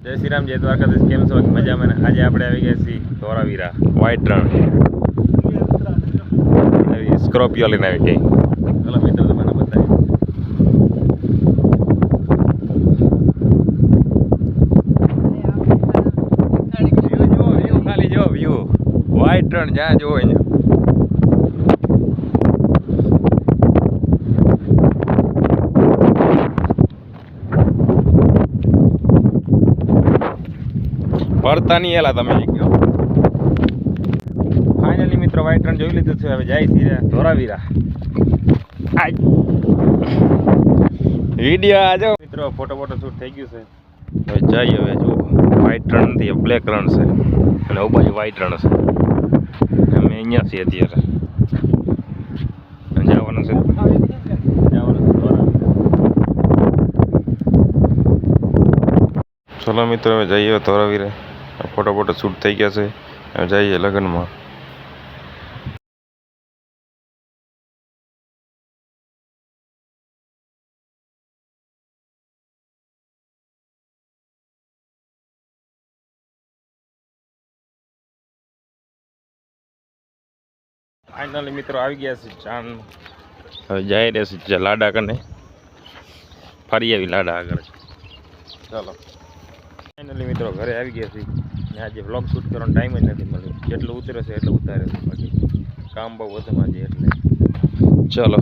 જય શ્રી રામ, જય દ્વારકાધીશ. કેમ છો? મજામાં ને? આજે આપણે આવી ગયા છીએ ધોરાવીરા વ્હાઈટ રણ સ્કોર્પિયો લઈને આવી ગઈ. ચાલો મિત્રો તમને બતાવી. ખાલી જો વ્યૂ વ્હાઈટ રણ જ્યાં જોવો અહીંયા. પડતા નહીં એલા તમે ગયો. ફાઇનલી મિત્રો વ્હાઈટ રણ જોઈ લીધું છે. હવે જાય છે ધોરાવીરા. વિડીયો આજો મિત્રો, ફોટો શૂટ થઈ ગયું છે. હવે જઈએ. હવે જુઓ વ્હાઈટ રણ નથી, બ્લેક રણ છે અને ઉ બાજુ વ્હાઈટ રણ છે. અમે અહીંયા છીએ અત્યારે. જવાનું છે ચલો મિત્રો હવે જઈએ ધોરાવીરા. ફોટો શૂટ થઈ ગયા છે. હવે જઈએ લગ્નમાં. ફાઇનલી મિત્રો આવી ગયા છે ચાંદ. હવે જઈ રહેશે લાડા કને. ફરી આવી લાડા આગળ. ચાલો ફાઇનલી મિત્રો ઘરે આવી ગયા છે. આજે વ્લોગ શૂટ કરવાનો ટાઈમ જ નથી મળ્યો. જેટલું ઉતરે છે એટલું ઉતારે છે. બાકી કામ બહુ વધુ આજે એટલે. ચલો.